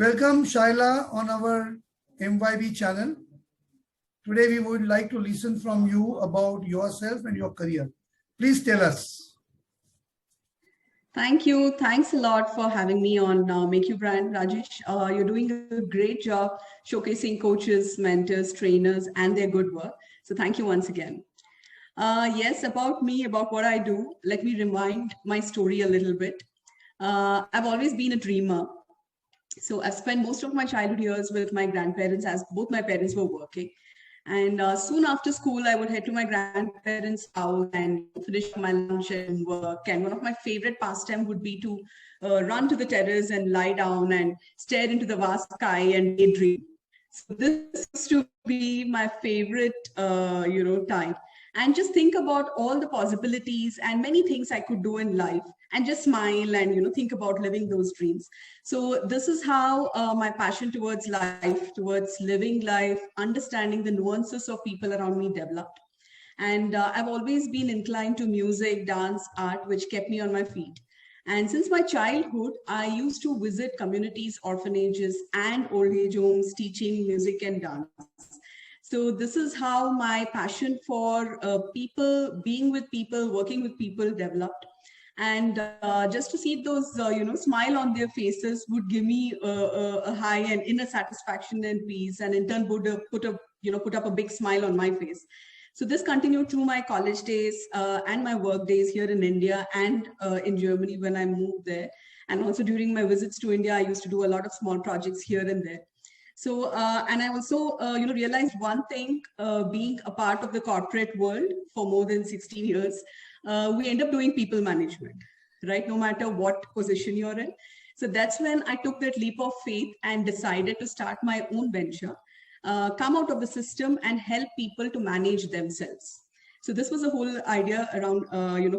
Welcome Shaila on our MYB channel. Today we would like to listen from you about yourself and your career. Please tell us. Thank you. Thanks a lot for having me on Make You Brand, Rajesh. You're doing a great job showcasing coaches, mentors, trainers, and their good work. So thank you once again. Yes, about me, about what I do, let me rewind my story a little bit. I've always been a dreamer. So I've spent most of my childhood years with my grandparents as both my parents were working. And soon after school, I would head to my grandparents' house and finish my lunch and work. And one of my favorite pastime would be to run to the terrace and lie down and stare into the vast sky and daydream. So this used to be my favorite, time. And just think about all the possibilities and many things I could do in life, and just smile and think about living those dreams. So this is how my passion towards life, towards living life, understanding the nuances of people around me developed. And I've always been inclined to music, dance, art, which kept me on my feet. And since my childhood, I used to visit communities, orphanages, and old age homes teaching music and dance. So this is how my passion for people, being with people, working with people developed. And just to see those, smile on their faces would give me a high and inner satisfaction and peace, and in turn would put up a big smile on my face. So this continued through my college days and my work days here in India and in Germany when I moved there. And also during my visits to India, I used to do a lot of small projects here and there. So, and I also, realized one thing, being a part of the corporate world for more than 16 years, we end up doing people management, right? No matter what position you're in. So that's when I took that leap of faith and decided to start my own venture, come out of the system and help people to manage themselves. So this was a whole idea around,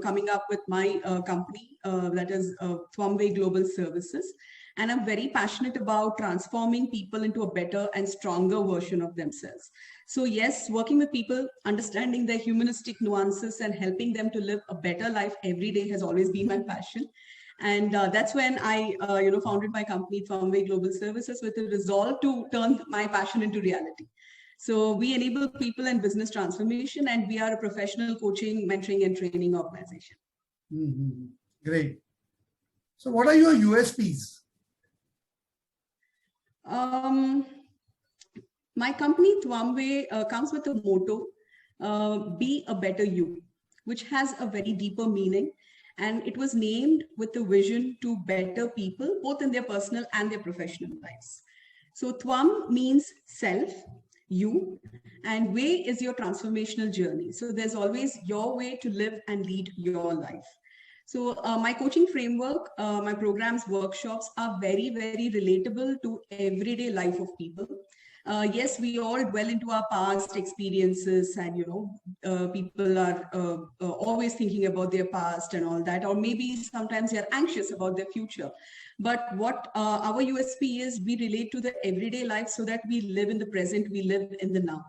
coming up with my company, that is Thwamway Global Services. And I'm very passionate about transforming people into a better and stronger version of themselves. So yes, working with people, understanding their humanistic nuances and helping them to live a better life every day has always been my passion. And that's when I, founded my company, Thwamway Global Services, with a resolve to turn my passion into reality. So we enable people and business transformation, and we are a professional coaching, mentoring, and training organization. Mm-hmm. Great. So what are your USPs? My company Thwamway comes with a motto, be a better you, which has a very deeper meaning. And it was named with the vision to better people, both in their personal and their professional lives. So Thwam means self, you, and way is your transformational journey. So there's always your way to live and lead your life. So my coaching framework, my programs, workshops are very, very relatable to everyday life of people. Yes, we all dwell into our past experiences, and people are always thinking about their past and all that, or maybe sometimes they're anxious about their future. But what our USP is, we relate to the everyday life so that we live in the present, we live in the now,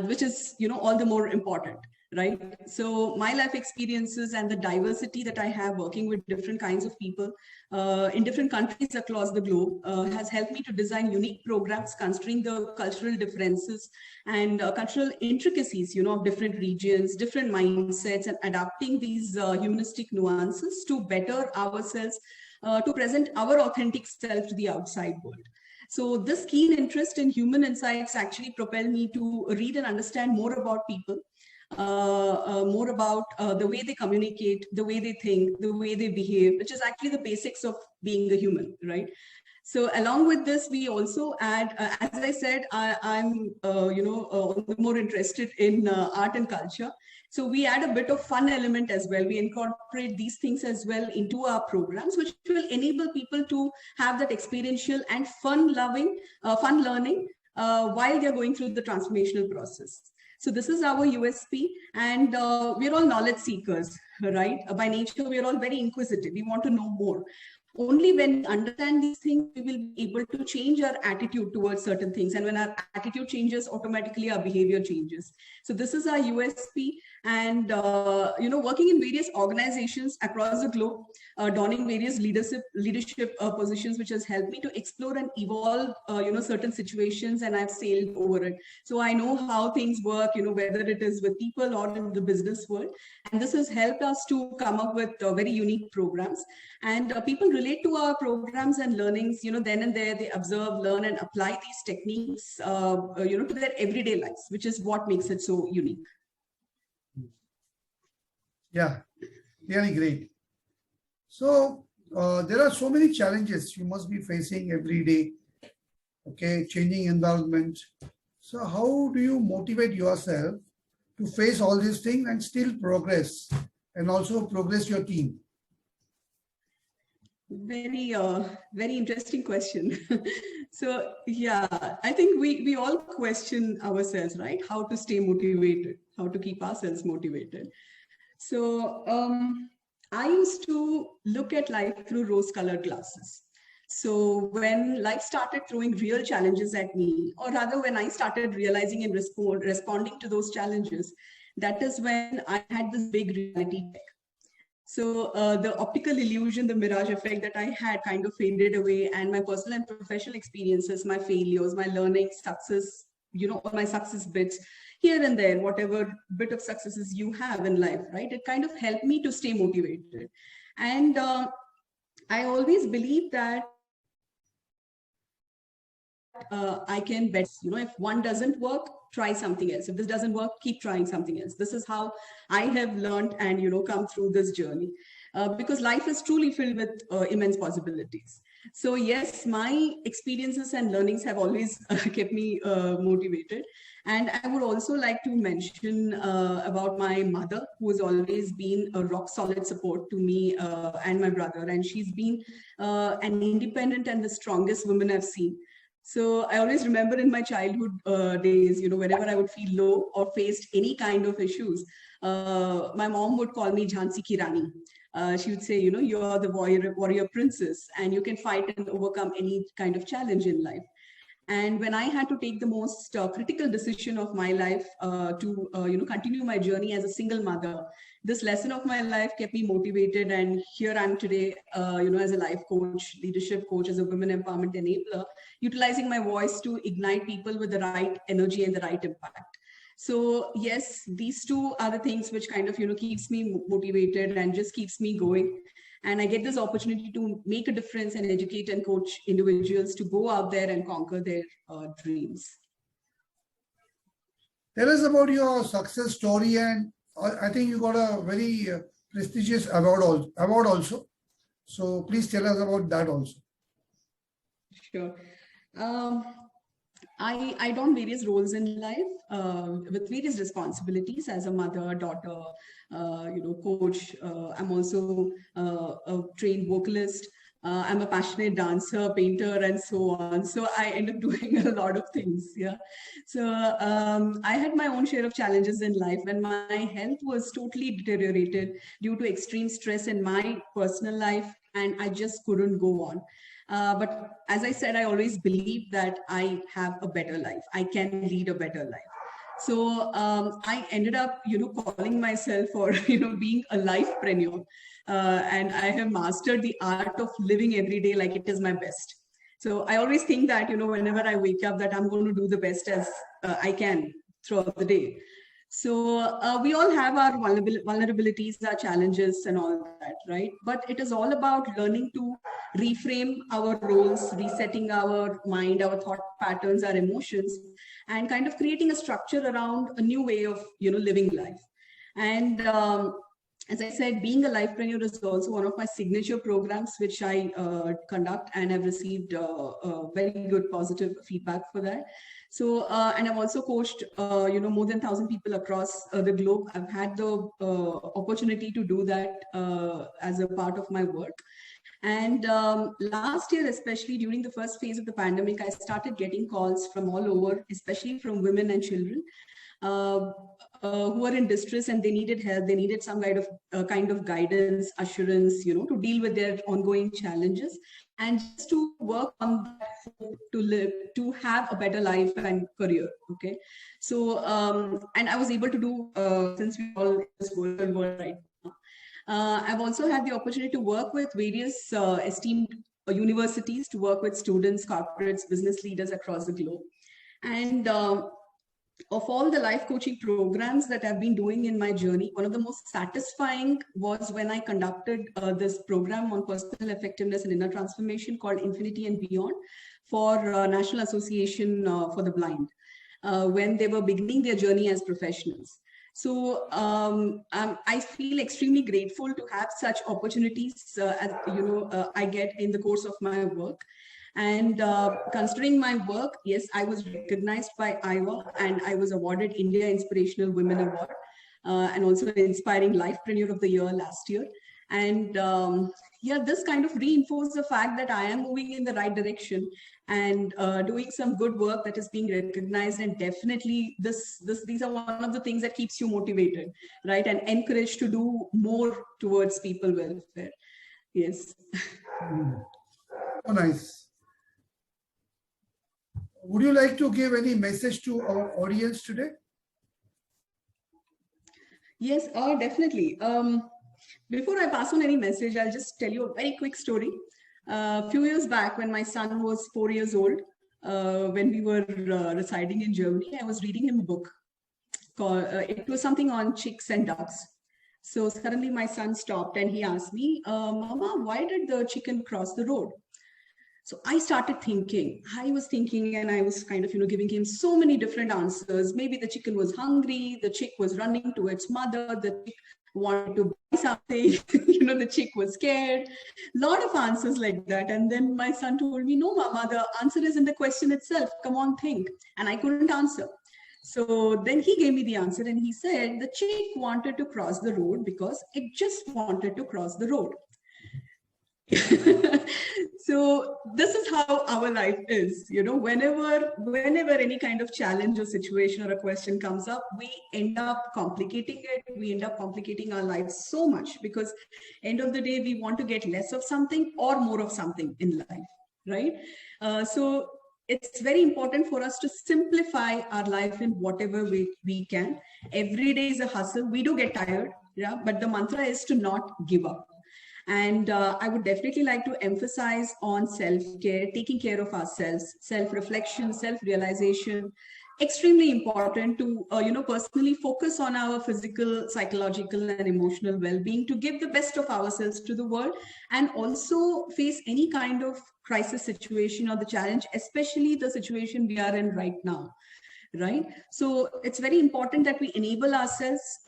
which is all the more important. Right. So my life experiences and the diversity that I have working with different kinds of people in different countries across the globe has helped me to design unique programs considering the cultural differences and cultural intricacies, of different regions, different mindsets, and adapting these humanistic nuances to better ourselves, to present our authentic self to the outside world. So this keen interest in human insights actually propelled me to read and understand more about people. More about the way they communicate, the way they think, the way they behave, which is actually the basics of being a human, right? So along with this, we also add, as I said, I'm more interested in art and culture. So we add a bit of fun element as well. We incorporate these things as well into our programs, which will enable people to have that experiential and fun learning while they're going through the transformational process. So this is our USP, and we're all knowledge seekers, right? By nature, we're all very inquisitive. We want to know more. Only when we understand these things, we will be able to change our attitude towards certain things. And when our attitude changes, automatically our behavior changes. So this is our USP. and working in various organizations across the globe, donning various leadership positions, which has helped me to explore and evolve certain situations, and I've sailed over it. So I know how things work, whether it is with people or in the business world, and this has helped us to come up with very unique programs. And people relate to our programs and learnings, then and there. They observe, learn, and apply these techniques to their everyday lives, which is what makes it so unique. Yeah, really great. So there are so many challenges you must be facing every day. Okay, changing environment. So how do you motivate yourself to face all these things and still progress, and also progress your team? Very interesting question. So yeah, I think we all question ourselves, right? How to stay motivated, how to keep ourselves motivated. So I used to look at life through rose-colored glasses. So when life started throwing real challenges at me, or rather when I started realizing and responding to those challenges, that is when I had this big reality check. So the optical illusion, the mirage effect that I had kind of faded away, and my personal and professional experiences, my failures, my learning, success, all my success bits here and there, whatever bit of successes you have in life, right? It kind of helped me to stay motivated. And I always believe that I can bet, if one doesn't work, try something else. If this doesn't work, keep trying something else. This is how I have learned and, come through this journey, because life is truly filled with immense possibilities. So yes, my experiences and learnings have always kept me motivated. And I would also like to mention about my mother, who has always been a rock solid support to me and my brother. And she's been an independent and the strongest woman I've seen. So I always remember in my childhood days, whenever I would feel low or faced any kind of issues, my mom would call me Jhansi Ki Rani. She would say, you're the warrior princess, and you can fight and overcome any kind of challenge in life. And when I had to take the most critical decision of my life to continue my journey as a single mother, this lesson of my life kept me motivated. And here I am today, as a life coach, leadership coach, as a women empowerment enabler, utilizing my voice to ignite people with the right energy and the right impact. So yes, these two are the things which kind of, keeps me motivated and just keeps me going. And I get this opportunity to make a difference and educate and coach individuals to go out there and conquer their dreams. Tell us about your success story, and I think you got a very prestigious award also. So please tell us about that also. Sure. I don various roles in life with various responsibilities as a mother, daughter, coach. I'm also a trained vocalist. I'm a passionate dancer, painter, and so on. So I end up doing a lot of things. Yeah. So I had my own share of challenges in life, and my health was totally deteriorated due to extreme stress in my personal life, and I just couldn't go on. But as I said, I always believe that I have a better life. I can lead a better life. So I ended up, calling myself or, being a lifepreneur. And I have mastered the art of living every day like it is my best. So I always think that, whenever I wake up, that I'm going to do the best as I can throughout the day. So we all have our vulnerabilities, our challenges and all that, right? But it is all about learning to reframe our roles, resetting our mind, our thought patterns, our emotions, and kind of creating a structure around a new way of, living life. And as I said, being a lifepreneur is also one of my signature programs, which I conduct, and have received very good positive feedback for that. So, and I've also coached, more than 1,000 people across the globe. I've had the opportunity to do that as a part of my work. And last year, especially during the first phase of the pandemic, I started getting calls from all over, especially from women and children, who are in distress and they needed help. They needed some kind of guidance, assurance, to deal with their ongoing challenges, and just to work on that hope to live, to have a better life and career. Okay, so and I was able to do since we all in this virtual world right now. I've also had the opportunity to work with various esteemed universities, to work with students, corporates, business leaders across the globe. And of all the life coaching programs that I've been doing in my journey, one of the most satisfying was when I conducted this program on personal effectiveness and inner transformation called Infinity and Beyond for National Association for the Blind, when they were beginning their journey as professionals. So I feel extremely grateful to have such opportunities, I get in the course of my work. And considering my work, yes, I was recognized by IWA and I was awarded India Inspirational Women Award and also Inspiring Lifepreneur of the Year last year. And yeah, this kind of reinforced the fact that I am moving in the right direction and doing some good work that is being recognized. And definitely these are one of the things that keeps you motivated, right? And encouraged to do more towards people welfare. Yes. Oh, nice. Would you like to give any message to our audience today? Yes, definitely. Before I pass on any message, I'll just tell you a very quick story. A few years back, when my son was 4 years old, when we were residing in Germany, I was reading him a book. It was something on chicks and ducks. So suddenly my son stopped and he asked me, Mama, why did the chicken cross the road? So I started thinking, I was thinking, and I was kind of, giving him so many different answers. Maybe the chicken was hungry, the chick was running to its mother, the chick wanted to buy something, the chick was scared. A lot of answers like that. And then my son told me, no, Mama, the answer is in the question itself. Come on, think. And I couldn't answer. So then he gave me the answer and he said, the chick wanted to cross the road because it just wanted to cross the road. So this is how our life is, whenever any kind of challenge or situation or a question comes up, we end up complicating it. We end up complicating our lives so much because end of the day, we want to get less of something or more of something in life, right? So it's very important for us to simplify our life in whatever way we can. Every day is a hustle. We do get tired, yeah, but the mantra is to not give up. And I would definitely like to emphasize on self-care, taking care of ourselves, self-reflection, self-realization. Extremely important to, personally focus on our physical, psychological, and emotional well-being to give the best of ourselves to the world and also face any kind of crisis situation or the challenge, especially the situation we are in right now, right? So it's very important that we enable ourselves,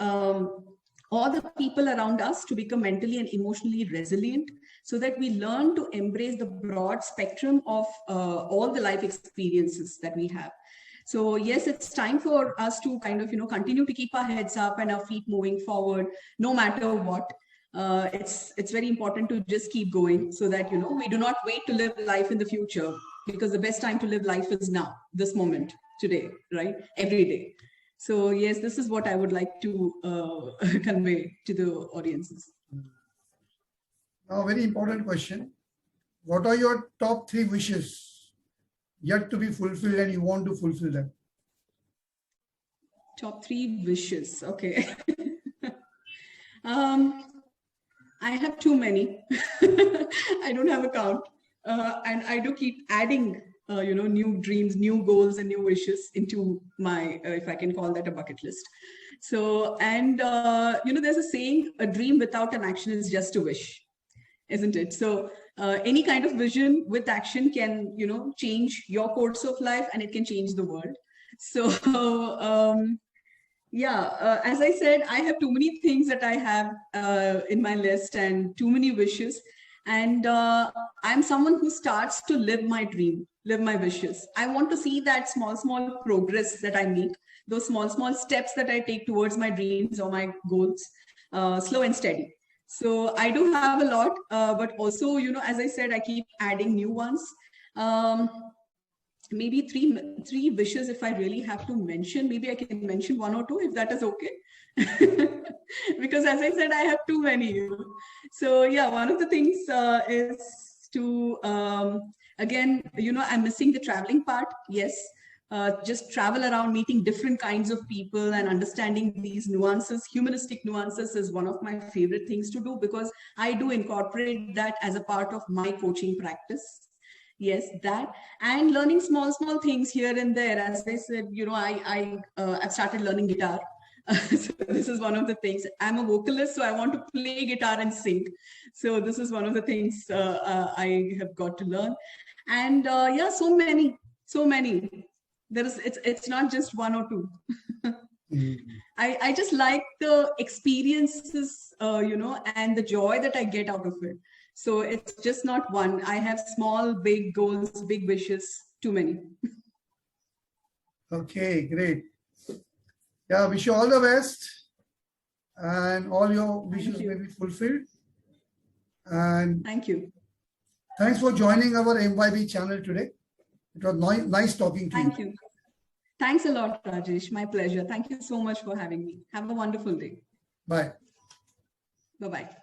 all the people around us to become mentally and emotionally resilient so that we learn to embrace the broad spectrum of all the life experiences that we have. So yes, it's time for us to kind of, continue to keep our heads up and our feet moving forward, no matter what. It's very important to just keep going so that, we do not wait to live life in the future because the best time to live life is now, this moment, today, right? Every day. So yes, this is what I would like to convey to the audiences. Now, very important question. What are your top 3 wishes yet to be fulfilled and you want to fulfill them? Top 3 wishes. Okay. I have too many. I don't have a count. And I do keep adding new dreams, new goals, and new wishes into my, if I can call that a bucket list. So, and, there's a saying, a dream without an action is just a wish, isn't it? So any kind of vision with action can, change your course of life and it can change the world. So, as I said, I have too many things that I have in my list and too many wishes. And I'm someone who starts to live my dream, live my wishes. I want to see that small progress that I make, those small steps that I take towards my dreams or my goals, slow and steady. So I do have a lot, but also, as I said, I keep adding new ones. maybe three wishes. If I really have to mention, maybe I can mention one or two, if that is okay. Because as I said, I have too many. So yeah, one of the things is to, again, I'm missing the traveling part. Yes. Just travel around, meeting different kinds of people and understanding these nuances. Humanistic nuances is one of my favorite things to do, because I do incorporate that as a part of my coaching practice. Yes, that, and learning small things here and there. As I said, I've started learning guitar. So this is one of the things. I'm a vocalist, so I want to play guitar and sing. So this is one of the things I have got to learn. And yeah, so many. It's not just one or two. I just like the experiences, and the joy that I get out of it. So it's just not one. I have small, big goals, big wishes, too many. Okay, great. Yeah, wish you all the best, and all your wishes may be fulfilled. And thank you. Thanks for joining our MYB channel today. It was nice talking to you. Thank you. Thanks a lot, Rajesh. My pleasure. Thank you so much for having me. Have a wonderful day. Bye. Bye-bye.